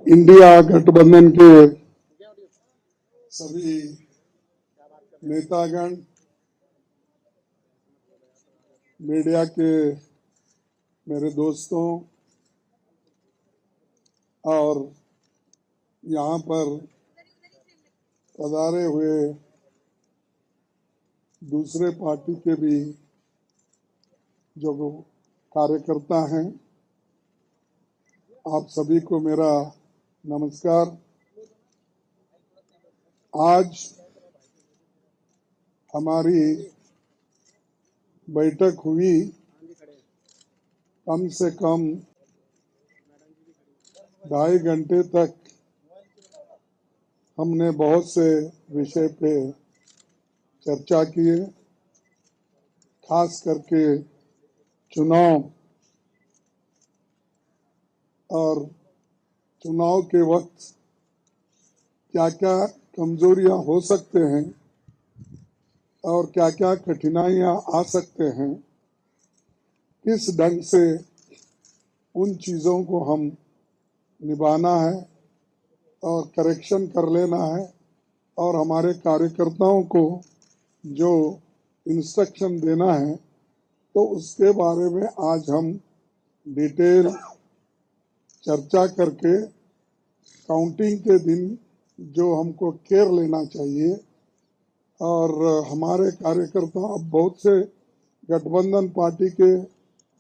India गठबंधन के सभी नेतागण, मीडिया के मेरे दोस्तों और यहाँ पर पधारे हुए दूसरे पार्टी के भी जो कार्यकर्ता हैं, आप सभी को मेरा नमस्कार। आज हमारी बैठक हुई, कम से कम 2.5 घंटे तक हमने बहुत से विषय पे चर्चा किए, खास करके चुनाव और चुनाव के वक्त क्या क्या कमजोरियां हो सकते हैं और क्या क्या कठिनाइयां आ सकते हैं, किस ढंग से उन चीज़ों को हम निभाना है और करेक्शन कर लेना है और हमारे कार्यकर्ताओं को जो इंस्ट्रक्शन देना है, तो उसके बारे में आज हम डिटेल चर्चा करके काउंटिंग के दिन जो हमको केयर लेना चाहिए। और हमारे कार्यकर्ता, अब बहुत से गठबंधन पार्टी के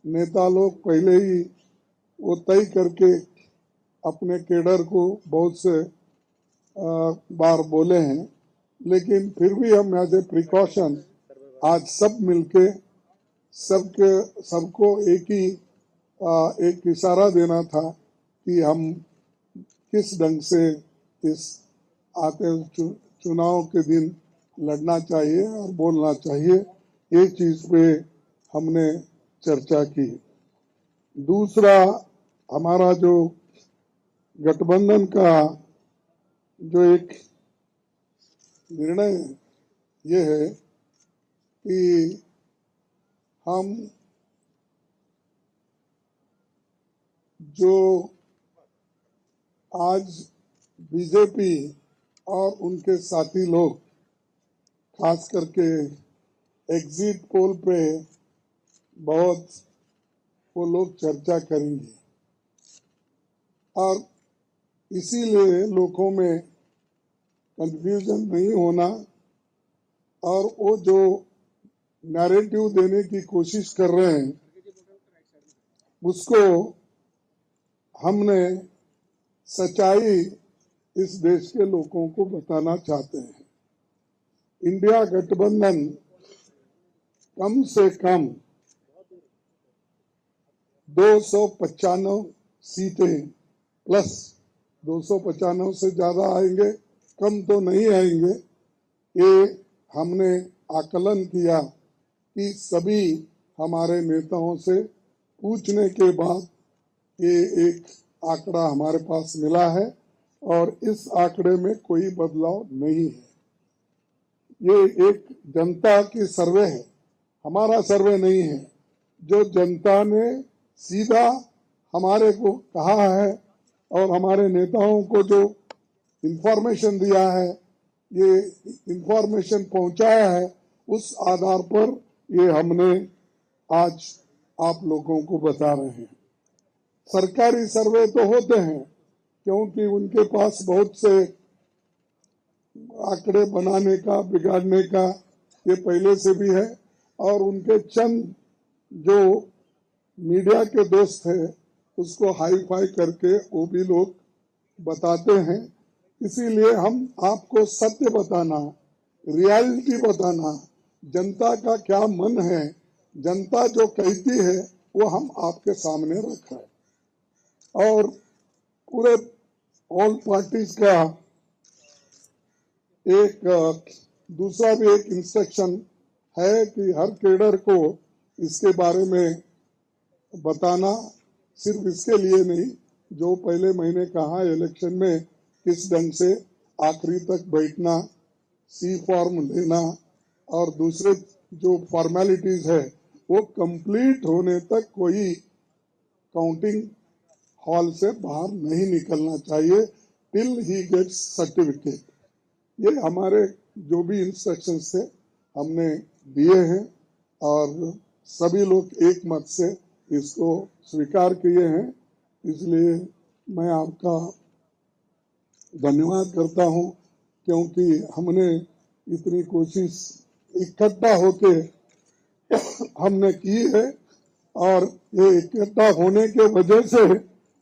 नेता लोग पहले ही वो तय करके अपने केडर को बहुत से बार बोले हैं, लेकिन फिर भी हम एज ए प्रिकॉशन आज सब मिलके सबको एक इशारा देना था कि हम किस ढंग से इस आते चुनाव के दिन लड़ना चाहिए और बोलना चाहिए। ये चीज पे हमने चर्चा की। दूसरा, हमारा जो गठबंधन का जो एक निर्णय ये है कि हम जो आज बीजेपी और उनके साथी लोग खास करके एग्जिट पोल पे बहुत वो लोग चर्चा करेंगे और इसीलिए लोगों में कंफ्यूजन नहीं होना और वो जो नैरेटिव देने की कोशिश कर रहे हैं उसको हमने सच्चाई इस देश के लोगों को बताना चाहते हैं। इंडिया गठबंधन कम से कम 295 सीटें प्लस 295 से ज्यादा आएंगे, कम तो नहीं आएंगे। ये हमने आकलन किया कि सभी हमारे नेताओं से पूछने के बाद ये एक आंकड़ा हमारे पास मिला है और इस आंकड़े में कोई बदलाव नहीं है। ये एक जनता की सर्वे है, हमारा सर्वे नहीं है। जो जनता ने सीधा हमारे को कहा है और हमारे नेताओं को जो इंफॉर्मेशन दिया है, ये इंफॉर्मेशन पहुंचाया है, उस आधार पर ये हमने आज आप लोगों को बता रहे हैं। सरकारी सर्वे तो होते हैं क्योंकि उनके पास बहुत से आंकड़े बनाने का, बिगाड़ने का ये पहले से भी है और उनके चंद जो मीडिया के दोस्त हैं उसको हाई फाई करके वो भी लोग बताते हैं। इसीलिए हम आपको सत्य बताना, रियलिटी बताना, जनता का क्या मन है, जनता जो कहती है वो हम आपके सामने रख रहे हैं। और पूरे ऑल पार्टीज का एक दूसरा भी एक इंस्ट्रक्शन है कि हर कैडर को इसके बारे में बताना, सिर्फ इसके लिए नहीं, जो पहले महीने कहा इलेक्शन में किस ढंग से आखिरी तक बैठना, सी फॉर्म लेना और दूसरे जो फॉर्मेलिटीज है वो कंप्लीट होने तक कोई काउंटिंग हॉल से बाहर नहीं निकलना चाहिए टिल ही गेट्स सर्टिफिकेट। ये हमारे जो भी इंस्ट्रक्शंस थे हमने दिए हैं और सभी लोग एक मत से इसको स्वीकार किए हैं। इसलिए मैं आपका धन्यवाद करता हूं, क्योंकि हमने इतनी कोशिश इकट्ठा होके हमने की है और ये इकट्ठा होने के वजह से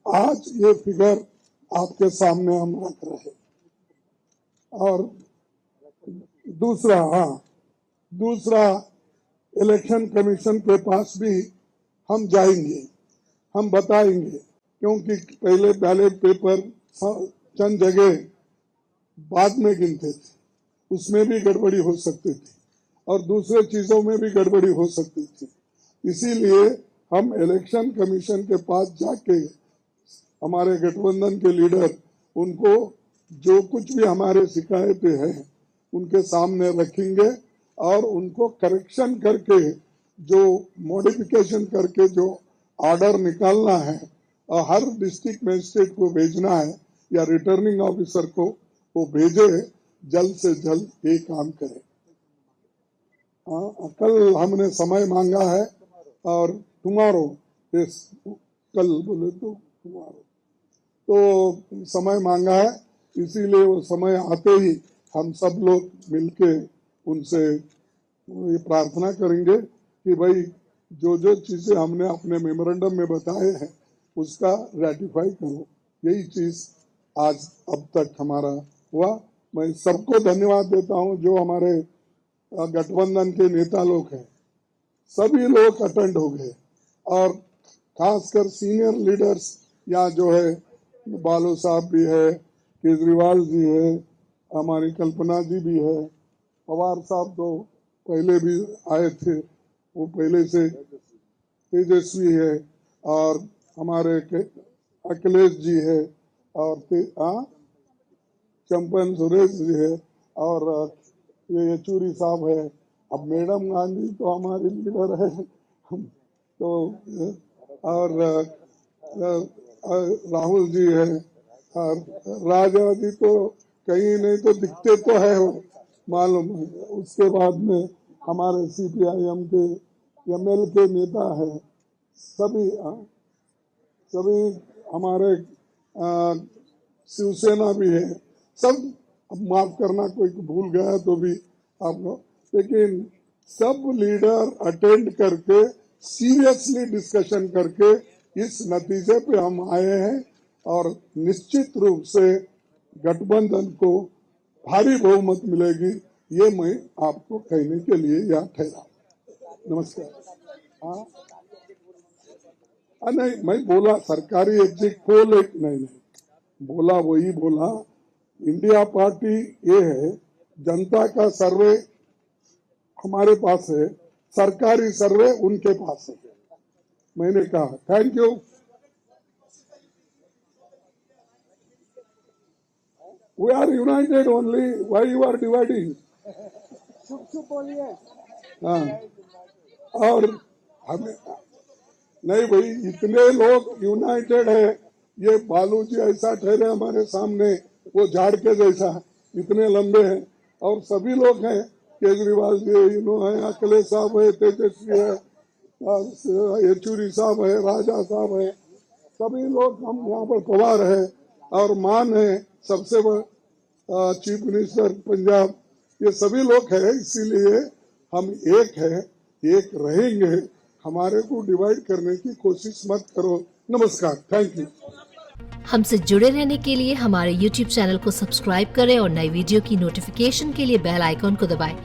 आज ये फिगर आपके सामने हम रख रहे हैं। और दूसरा इलेक्शन कमीशन के पास भी हम जाएंगे, हम बताएंगे, क्योंकि पहले बैलेट पेपर चंद जगह बाद में गिनते थे, उसमें भी गड़बड़ी हो सकती थी और दूसरे चीजों में भी गड़बड़ी हो सकती थी। इसीलिए हम इलेक्शन कमीशन के पास जाके हमारे गठबंधन के लीडर उनको जो कुछ भी हमारे शिकायतें हैं उनके सामने रखेंगे और उनको करेक्शन करके जो मॉडिफिकेशन करके जो ऑर्डर निकालना है और हर डिस्ट्रिक्ट मजिस्ट्रेट को भेजना है या रिटर्निंग ऑफिसर को वो भेजे, जल्द से जल्द ये काम करें। कल हमने समय मांगा है और टुमारो, कल बोले तो टुमारो तो समय मांगा है, इसीलिए वो समय आते ही हम सब लोग मिलके उनसे ये प्रार्थना करेंगे कि भाई जो जो चीजें हमने अपने मेमोरेंडम में बताए हैं उसका रेटिफाई करो। यही चीज आज अब तक हमारा हुआ। मैं सबको धन्यवाद देता हूं जो हमारे गठबंधन के नेता लोग हैं, सभी लोग अटेंड हो गए और खासकर सीनियर लीडर्स यहाँ जो है, बालू साहब भी है, केजरीवाल जी है, हमारी कल्पना जी भी है, पवार साहब तो पहले भी आए थे, वो पहले से तेजस्वी है, और हमारे अखिलेश जी है, और चंपन सुरेश जी है, और ये येचूरी साहब है। अब मैडम गांधी तो हमारी लीडर है तो, और राहुल जी है, और राजा जी तो कहीं नहीं तो दिखते तो है मालूम है। उसके बाद में हमारे CPIM के ML के नेता है, सभी हमारे शिवसेना भी है, सब। अब माफ करना कोई भूल गया तो भी आप लोग, लेकिन सब लीडर अटेंड करके सीरियसली डिस्कशन करके इस नतीजे पे हम आए हैं और निश्चित रूप से गठबंधन को भारी बहुमत मिलेगी, ये मैं आपको कहने के लिए यहाँ ठहरा। नमस्कार। नहीं, मैं बोला सरकारी एग्जिट पोल एक नहीं बोला, वही बोला। इंडिया पार्टी ये है, जनता का सर्वे हमारे पास है, सरकारी सर्वे उनके पास है। मैंने कहा thank you. We are united only. Why you are dividing? हाँ, और हमें नहीं भाई, इतने लोग यूनाइटेड है। ये बालू जी ऐसा ठहरे हमारे सामने, वो झाड़ के जैसा, इतने लंबे हैं, और सभी लोग हैं, केजरीवाल जी है, अखिलेश साहब है, तेजस्वी है, येचूरी साहब है, राजा साहब है, सभी लोग हम यहाँ पर पवार है, और मान है सबसे चीफ मिनिस्टर पंजाब, ये सभी लोग हैं। इसीलिए हम एक है, एक रहेंगे। हमारे को डिवाइड करने की कोशिश मत करो। नमस्कार, थैंक यू। हमसे जुड़े रहने के लिए हमारे YouTube चैनल को सब्सक्राइब करें और नई वीडियो की नोटिफिकेशन के लिए बेल आइकॉन को दबाएं।